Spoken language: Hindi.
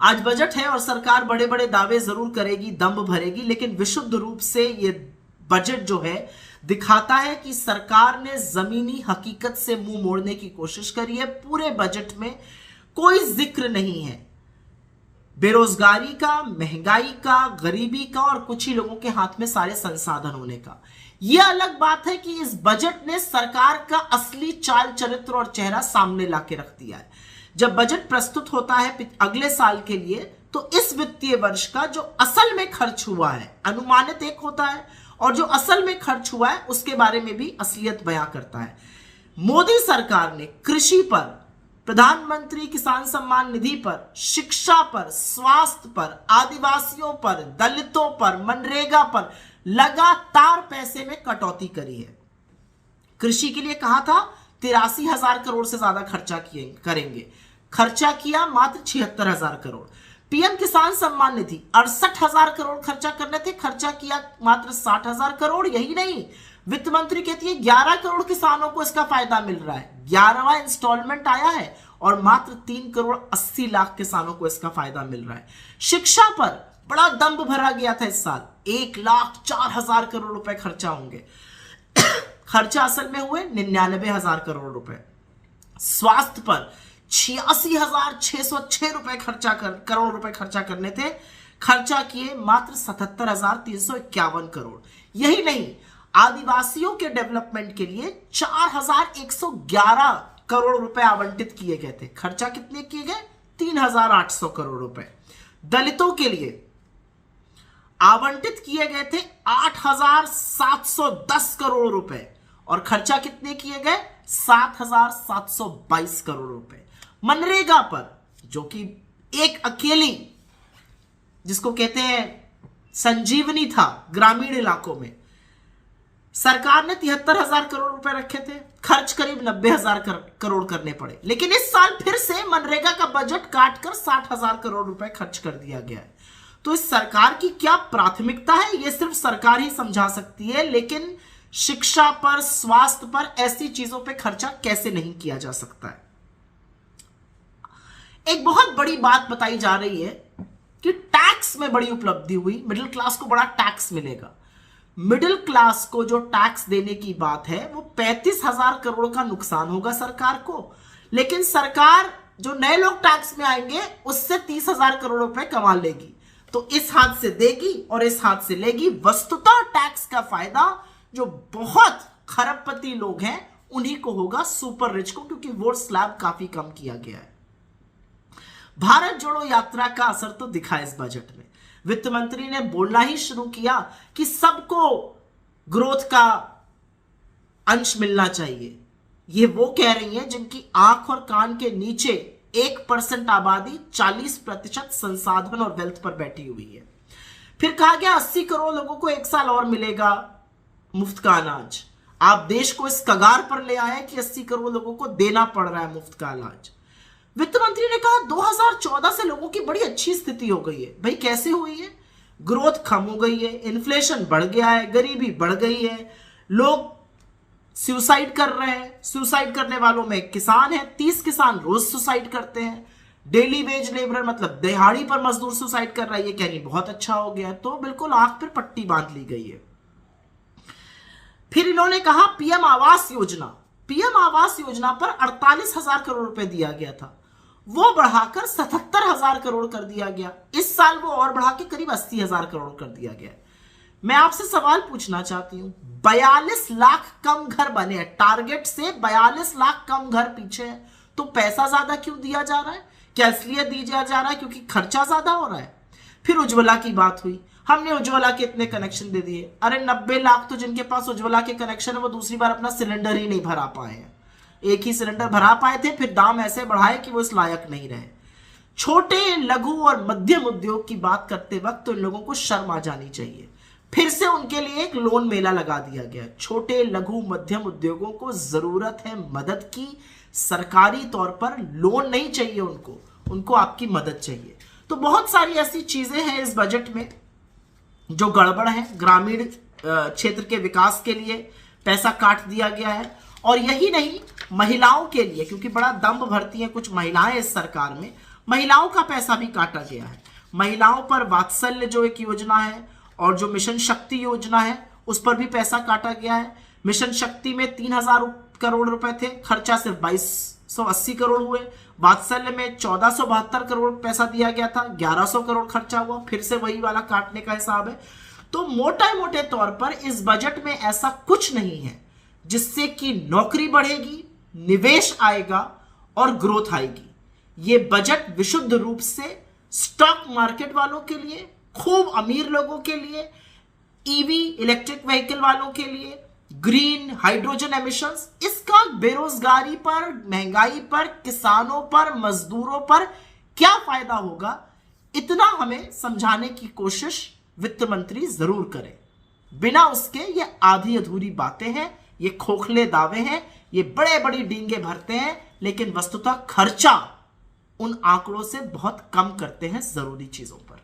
आज बजट है और सरकार बड़े बड़े दावे जरूर करेगी, दम्भ भरेगी, लेकिन विशुद्ध रूप से ये बजट जो है दिखाता है कि सरकार ने जमीनी हकीकत से मुंह मोड़ने की कोशिश करी है। पूरे बजट में कोई जिक्र नहीं है बेरोजगारी का, महंगाई का, गरीबी का और कुछ ही लोगों के हाथ में सारे संसाधन होने का। यह अलग बात है कि इस बजट ने सरकार का असली चाल चरित्र और चेहरा सामने लाके रख दिया है। जब बजट प्रस्तुत होता है अगले साल के लिए, तो इस वित्तीय वर्ष का जो असल में खर्च हुआ है, अनुमानित एक होता है और जो असल में खर्च हुआ है उसके बारे में भी असलियत बयां करता है। मोदी सरकार ने कृषि पर, प्रधानमंत्री किसान सम्मान निधि पर, शिक्षा पर, स्वास्थ्य पर, आदिवासियों पर, दलितों पर, मनरेगा पर लगातार पैसे में कटौती करी है। कृषि के लिए कहा था 83,000 करोड़ से ज्यादा खर्चा करेंगे, खर्चा किया मात्र 76,000 करोड़। पीएम किसान सम्मान निधि 68,000 करोड़ खर्चा करने थे, खर्चा किया मात्र 60,000 करोड़। यही नहीं, वित्त मंत्री कहती है 11 करोड़ किसानों को इसका फायदा मिल रहा है, 11वां इंस्टॉलमेंट आया है और मात्र 3 करोड़ 80 लाख किसानों को इसका फायदा मिल रहा है। शिक्षा पर बड़ा दम्भ भरा गया था इस साल, 1,04,000 करोड़ रुपए खर्चा होंगे, खर्चा असल में हुए 99,000 करोड़ रुपए। स्वास्थ्य पर 86,606 रुपए करोड़ रुपए खर्चा करने थे, खर्चा किए मात्र 77,351 करोड़। यही नहीं, आदिवासियों के डेवलपमेंट के लिए 4,111 करोड़ रुपए आवंटित किए गए थे, खर्चा कितने किए गए? 3,800 करोड़ रुपए। दलितों के लिए आवंटित किए गए थे 8,710 करोड़ रुपए और खर्चा कितने किए गए? 7,722 करोड़ रुपए। मनरेगा पर, जो कि एक अकेली, जिसको कहते हैं संजीवनी था ग्रामीण इलाकों में, सरकार ने 73,000 करोड़ रुपए रखे थे, खर्च करीब 90,000 करोड़ करने पड़े। लेकिन इस साल फिर से मनरेगा का बजट काटकर 60,000 करोड़ रुपए खर्च कर दिया गया है। तो इस सरकार की क्या प्राथमिकता है, यह सिर्फ सरकार ही समझा सकती है, लेकिन शिक्षा पर, स्वास्थ्य पर, ऐसी चीजों पे खर्चा कैसे नहीं किया जा सकता है। एक बहुत बड़ी बात बताई जा रही है कि टैक्स में बड़ी उपलब्धि हुई, मिडिल क्लास को बड़ा टैक्स मिलेगा। मिडिल क्लास को जो टैक्स देने की बात है वो 35,000 करोड़ का नुकसान होगा सरकार को, लेकिन सरकार जो नए लोग टैक्स में आएंगे उससे 30,000 करोड़ रुपए कमा लेगी। तो इस हाथ से देगी और इस हाथ से लेगी। वस्तुतः टैक्स का फायदा जो बहुत खरबपति लोग हैं उन्हीं को होगा, सुपर रिच को, क्योंकि वोट स्लैब काफी कम किया गया है। भारत जोड़ो यात्रा का असर तो दिखा इस बजट में। वित्त मंत्री ने बोलना ही शुरू किया कि सबको ग्रोथ का अंश मिलना चाहिए। ये वो कह रही हैं जिनकी आंख और कान के नीचे 1% आबादी 40% संसाधन और वेल्थ पर बैठी हुई है। फिर कहा गया 80 करोड़ लोगों को एक साल और मिलेगा मुफ्त का अनाज। आप देश को इस कगार पर ले आए कि 80 करोड़ लोगों को देना पड़ रहा है मुफ्त का अनाज। वित्त मंत्री ने कहा 2014 से लोगों की बड़ी अच्छी स्थिति हो गई है। भाई कैसे हुई है? ग्रोथ कम हो गई है, इन्फ्लेशन बढ़ गया है, गरीबी बढ़ गई है, लोग सुसाइड कर रहे हैं। सुसाइड करने वालों में किसान है, 30 किसान रोज सुसाइड करते हैं। डेली वेज लेबर मतलब दिहाड़ी पर मजदूर सुसाइड कर रहा है। ये कहनी बहुत अच्छा हो गया, तो बिल्कुल आंख पर पट्टी बांध ली गई है। फिर इन्होंने कहा पीएम आवास योजना, पीएम आवास योजना पर 48,000 करोड़ रुपए दिया गया था, वो बढ़ाकर 77,000 करोड़ कर दिया गया। इस साल वो और बढ़ा के करीब 80,000 करोड़ कर दिया गया। मैं आपसे सवाल पूछना चाहती हूं, 42 लाख कम घर बने हैं, टारगेट से 42 लाख कम घर पीछे है, तो पैसा ज्यादा क्यों दिया जा रहा है? क्या इसलिए दिया जा रहा है क्योंकि खर्चा ज्यादा हो रहा है? फिर उज्ज्वला की बात हुई, हमने उज्ज्वला के इतने कनेक्शन दे दिए। अरे 90 लाख तो जिनके पास उज्ज्वला के कनेक्शन है वो दूसरी बार अपना सिलेंडर ही नहीं भरा पाए हैं। एक ही सिलेंडर भरा पाए थे, फिर दाम ऐसे बढ़ाए कि वो इस लायक नहीं रहे। छोटे, लघु और मध्यम उद्योग की बात करते वक्त तो इन लोगों को शर्म आ जानी चाहिए। फिर से उनके लिए एक लोन मेला लगा दिया गया। छोटे, लघु, मध्यम उद्योगों को जरूरत है मदद की, सरकारी तौर पर लोन नहीं चाहिए उनको आपकी मदद चाहिए। तो बहुत सारी ऐसी चीजें हैं इस बजट में जो गड़बड़ है। ग्रामीण क्षेत्र के विकास के लिए पैसा काट दिया गया है, और यही नहीं, महिलाओं के लिए, क्योंकि बड़ा दम्भ भरती हैं कुछ महिलाएं इस सरकार में, महिलाओं का पैसा भी काटा गया है। महिलाओं पर वात्सल्य जो एक योजना है और जो मिशन शक्ति योजना है उस पर भी पैसा काटा गया है। मिशन शक्ति में 3000 करोड़ रुपए थे, खर्चा सिर्फ 2280 करोड़ हुए। वात्सल्य में 1472 करोड़ पैसा दिया गया था, 1100 करोड़ खर्चा हुआ, फिर से वही वाला काटने का हिसाब है। तो मोटे तौर पर इस बजट में ऐसा कुछ नहीं है जिससे कि नौकरी बढ़ेगी, निवेश आएगा और ग्रोथ आएगी। ये बजट विशुद्ध रूप से स्टॉक मार्केट वालों के लिए, खूब अमीर लोगों के लिए, ईवी इलेक्ट्रिक व्हीकल वालों के लिए, ग्रीन हाइड्रोजन एमिशंस, इसका बेरोजगारी पर, महंगाई पर, किसानों पर, मजदूरों पर क्या फायदा होगा, इतना हमें समझाने की कोशिश वित्त मंत्री जरूर करें। बिना उसके ये आधी अधूरी बातें हैं, ये खोखले दावे हैं, ये बड़े बड़ी डींगे भरते हैं, लेकिन वस्तुतः खर्चा उन आंकड़ों से बहुत कम करते हैं जरूरी चीजों पर।